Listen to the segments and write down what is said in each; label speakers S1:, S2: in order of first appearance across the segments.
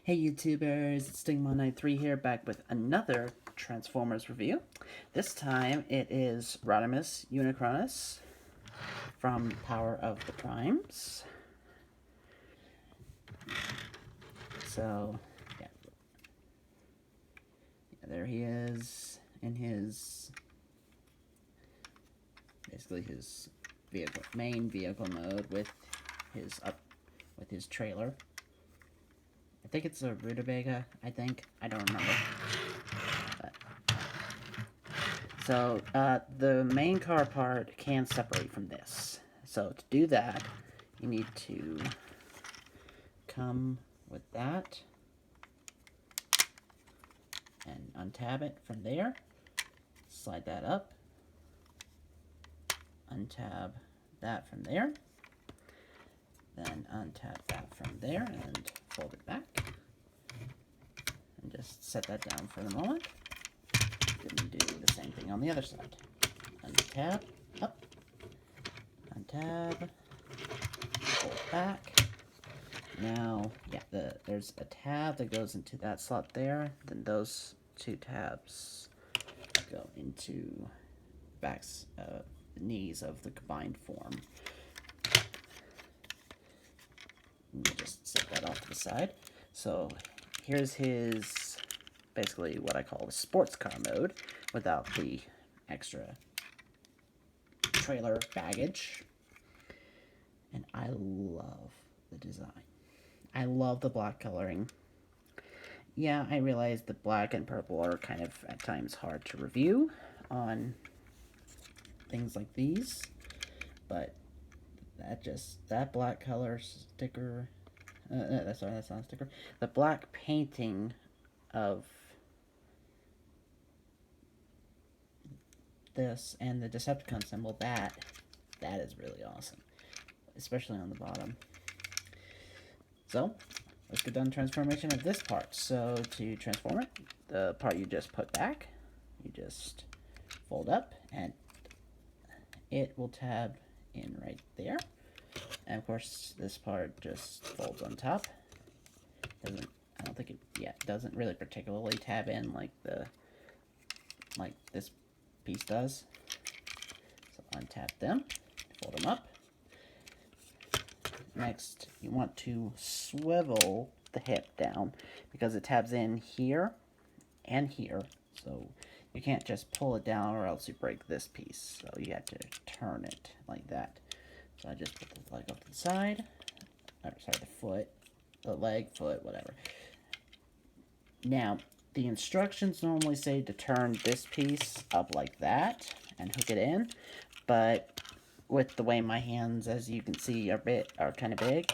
S1: Hey YouTubers, it's Stingmon93 here, back with another Transformers review. This time it is Rodimus Unicronus from Power of the Primes. So, yeah, there he is in his, basically his main vehicle mode with his trailer. I think it's a rutabaga, I don't remember. So, the main car part can separate from this. So, to do that, you need to come with that and untab it from there. Slide that up. Untab that from there. Then untab that from there and fold it back. And just set that down for the moment. Then do the same thing on the other side. Untab, up, untab, fold back. Now, yeah, there's a tab that goes into that slot there. Then those two tabs go into backs, the knees of the combined form. And we'll just set that off to the side. So here's his, basically what I call the sports car mode, without the extra trailer baggage. And I love the design. I love the black coloring. Yeah, I realize the black and purple are kind of at times hard to review on things like these, but that black color sticker, that's not a sticker. The black painting of this and the Decepticon symbol, that is really awesome, especially on the bottom. So let's get done transformation of this part. So to transform it, the part you just put back, you just fold up and it will tab in right there. And of course this part just folds on top. I don't think it doesn't really particularly tab in like this piece does. So untap them, fold them up. Next, you want to swivel the hip down because it tabs in here and here. So you can't just pull it down or else you break this piece. So you have to turn it like that. So I just put the leg off to the side. Or, sorry, the foot, the leg, foot, whatever. Now, the instructions normally say to turn this piece up like that and hook it in, but with the way my hands, as you can see, are kind of big,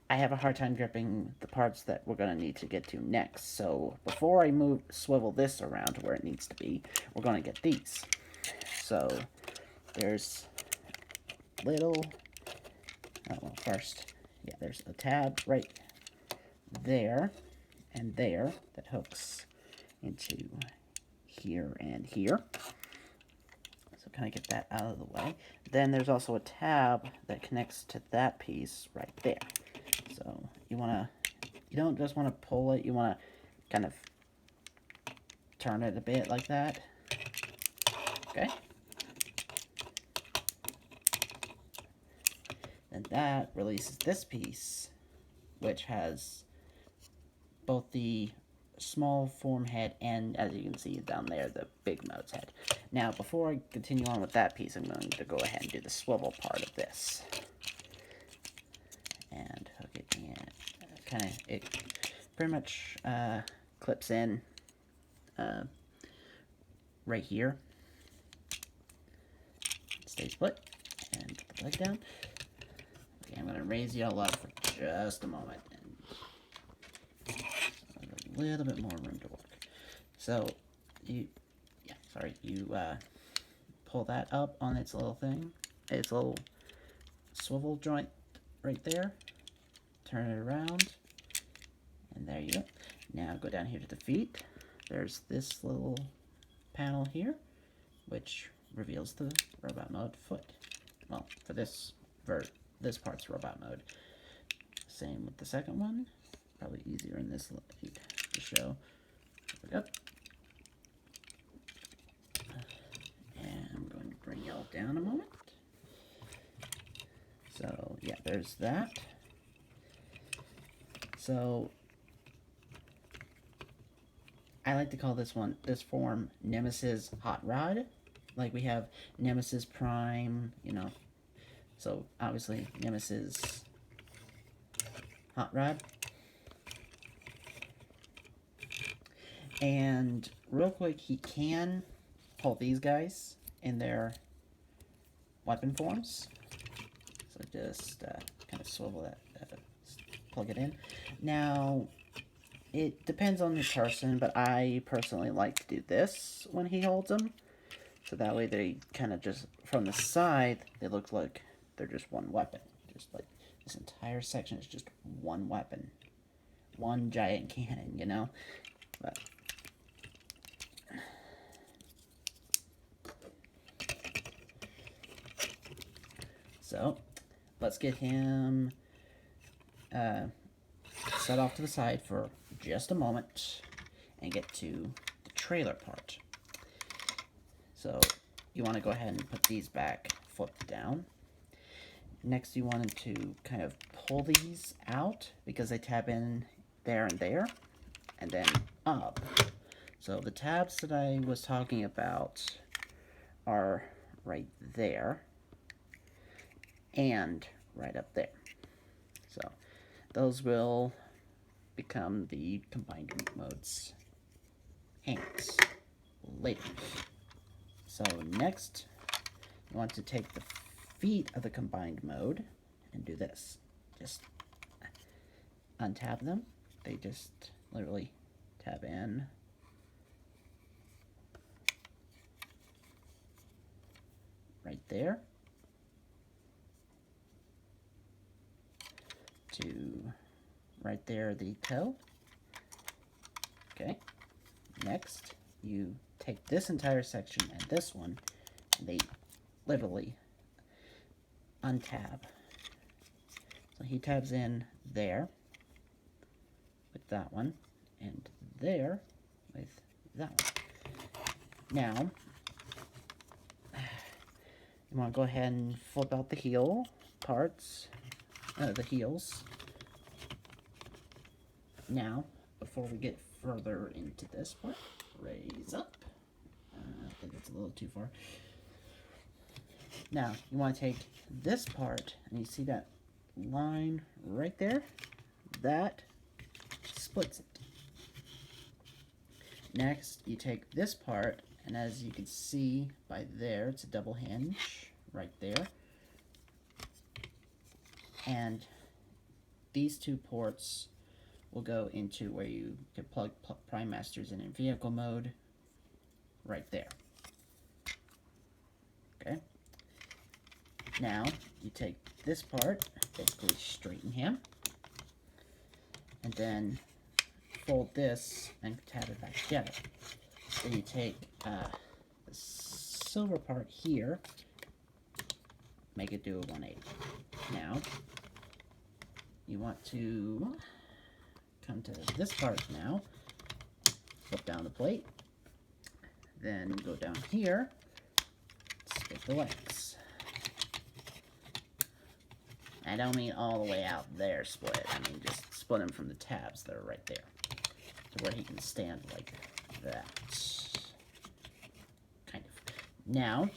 S1: I have a hard time gripping the parts that we're going to need to get to next. So before I swivel this around to where it needs to be, we're going to get these. So there's little, first, yeah, there's a tab right there and there that hooks into here and here. So kind of get that out of the way. Then there's also a tab that connects to that piece right there. So you don't just want to pull it, you want to kind of turn it a bit like that. Okay. And that releases this piece, which has both the small form head and, as you can see down there, the big mode's head. Now, before I continue on with that piece, I'm going to go ahead and do the swivel part of this. And hook it in. It pretty much clips in right here. Stays put. And put the leg down. Okay, I'm going to raise y'all up for just a moment. A little bit more room to work. So you pull that up on its little thing, its little swivel joint right there. Turn it around, and there you go. Now go down here to the feet. There's this little panel here, which reveals the robot mode foot. Well, for this part's robot mode. Same with the second one. probably easier in this light to show. There we go. And I'm going to bring y'all down a moment. So, yeah, there's that. So, I like to call this form Nemesis Hot Rod. Like we have Nemesis Prime, you know. So, obviously, Nemesis Hot Rod. And real quick, he can hold these guys in their weapon forms. So just kind of swivel that, plug it in. Now, it depends on the person, but I personally like to do this when he holds them. So that way they kind of just, from the side, they look like they're just one weapon. Just like this entire section is just one weapon. One giant cannon, you know? But so, let's get him set off to the side for just a moment and get to the trailer part. So, you want to go ahead and put these back, flipped down. Next, you wanted to kind of pull these out because they tab in there and then up. So, the tabs that I was talking about are right there and right up there. So those will become the combined modes hands later. So next, you want to take the feet of the combined mode and do this. Just untab them. They just literally tab in. Right there. To right there, the toe. Okay. Next, you take this entire section and this one, and they literally untab. So he tabs in there with that one, and there with that one. Now, you want to go ahead and flip out the heel parts. The heels. Now, before we get further into this part, raise up. I think it's a little too far. Now, you want to take this part, and you see that line right there? That splits it. Next, you take this part, and as you can see by there, it's a double hinge right there. And these two ports will go into where you can plug Prime Masters in vehicle mode right there. Okay. Now, you take this part, basically straighten him, and then fold this and tab it back together. Then you take the silver part here, make it do a 180. Now, you want to come to this part now, flip down the plate, then go down here, split the legs. I don't mean all the way out there split, I mean just split them from the tabs that are right there, to where he can stand like that. Kind of. Now,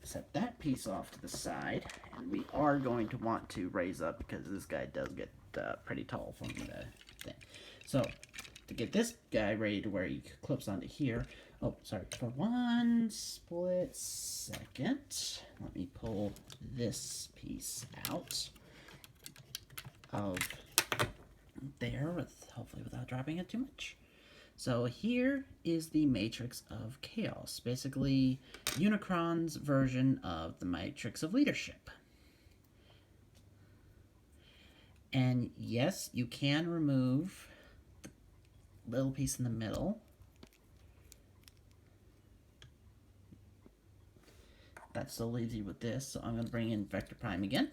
S1: set that piece off to the side, and we are going to want to raise up because this guy does get pretty tall from the thing. So, to get this guy ready to where he clips onto here, oh, sorry, for one split second, let me pull this piece out of there, hopefully without dropping it too much. So here is the Matrix of Chaos, basically Unicron's version of the Matrix of Leadership. And yes, you can remove the little piece in the middle. That still leaves you with this, so I'm going to bring in Vector Prime again.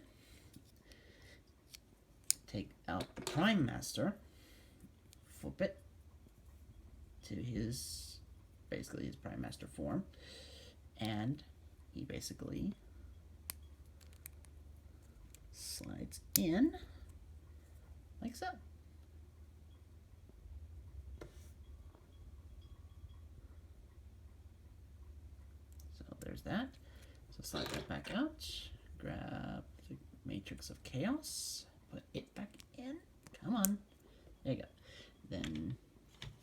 S1: Take out the Prime Master. flip it to his, basically his Prime Master form, and he basically slides in like so. So there's that. So slide that back out, grab the Matrix of Chaos, put it back in. Come on. There you go. Then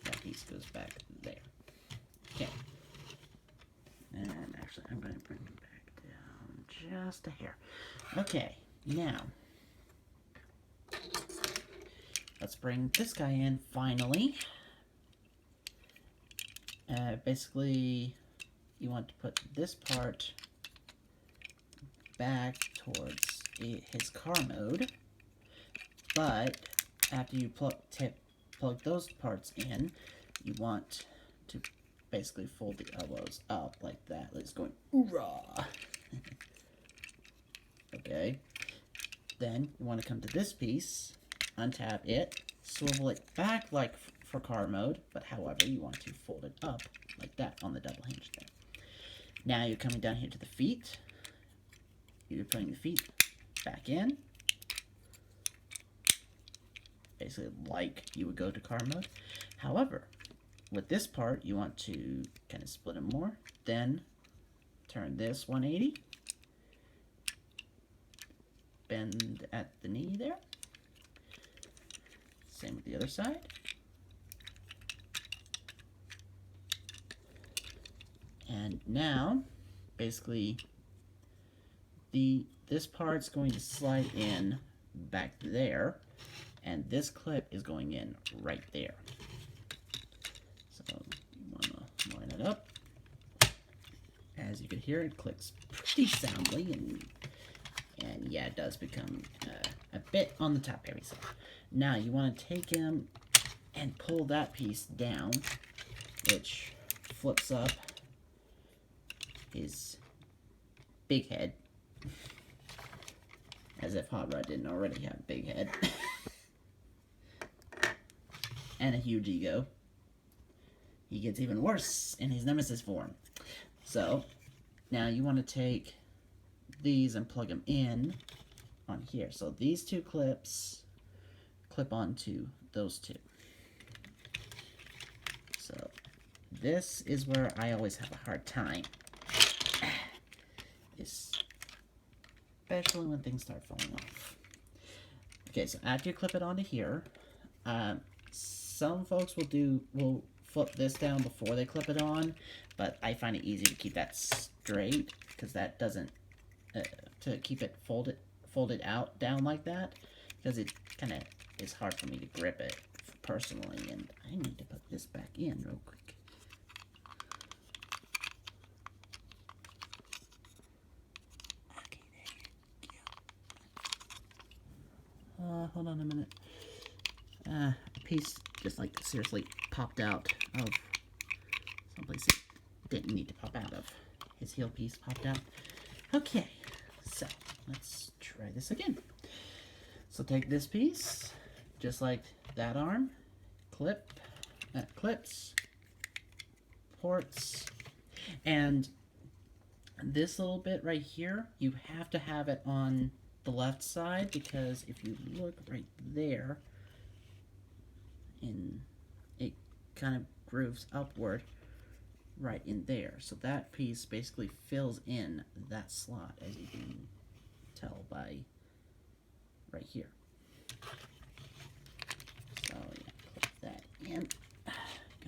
S1: that piece goes back there. Okay. And actually, I'm going to bring it back down just a hair. Okay, now let's bring this guy in finally. Basically, you want to put this part back towards his car mode, but after you plug those parts in, you want to basically fold the elbows up like that. It's going hoorah. Okay. Then you want to come to this piece, untap it, swivel it back like for car mode, but however you want to fold it up like that on the double hinge there. Now you're coming down here to the feet. You're putting the feet back in, basically like you would go to car mode. However, with this part, you want to kind of split them more, then turn this 180, bend at the knee there, same with the other side, and now basically this part's going to slide in back there, and this clip is going in right there. So you want to line it up. As you can hear, it clicks pretty soundly, and yeah, it does become a bit on the top heavy side. Now you want to take him and pull that piece down, which flips up his big head. As if Hot Rod didn't already have a big head. And a huge ego. He gets even worse in his Nemesis form. So, now you want to take these and plug them in on here. So these two clips clip onto those two. So, this is where I always have a hard time. Especially when things start falling off. Okay, so after you clip it onto here, some folks will flip this down before they clip it on, but I find it easy to keep that straight because that doesn't to keep it folded out down like that, because it kind of is hard for me to grip it personally, and I need to put this back in real quick. Hold on a minute. A piece just like seriously popped out of someplace it didn't need to pop out of. His heel piece popped out. Okay, so let's try this again. So take this piece, just like that arm, clips, ports, and this little bit right here, you have to have it on the left side, because if you look right there, it kind of grooves upward right in there. So that piece basically fills in that slot, as you can tell by right here. So yeah, clip that in.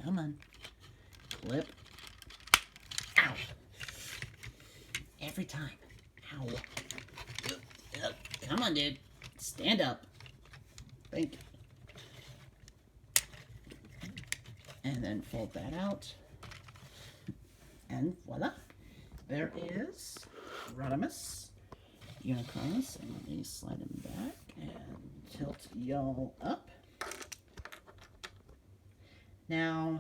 S1: Come on. Clip. Ow. Every time. Ow. Come on, dude. Stand up. Thank you. And then fold that out. And voila. There is Rodimus, Unicronus. And let me slide him back and tilt y'all up. Now,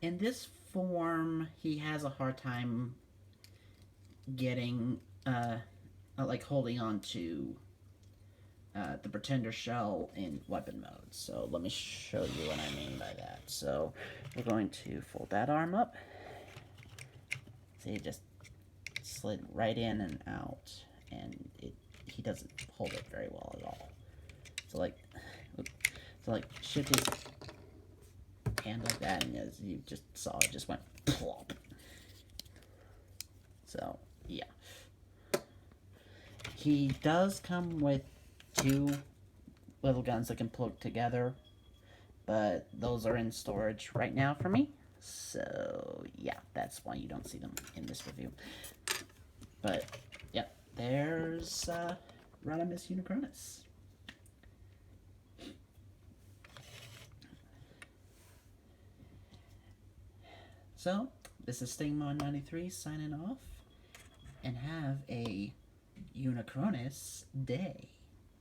S1: in this form, he has a hard time getting, like holding on to the Pretender shell in weapon mode. So let me show you what I mean by that. So we're going to fold that arm up. See, it just slid right in and out, and he doesn't hold it very well at all. So like shift his hand like that, and as you just saw, it just went plop. So yeah, he does come with 2 little guns that can plug together, but those are in storage right now for me. So yeah, that's why you don't see them in this review. But yeah, there's Rodimus Unicronus. So this is Stingmon93 signing off, and have a Unicronus day.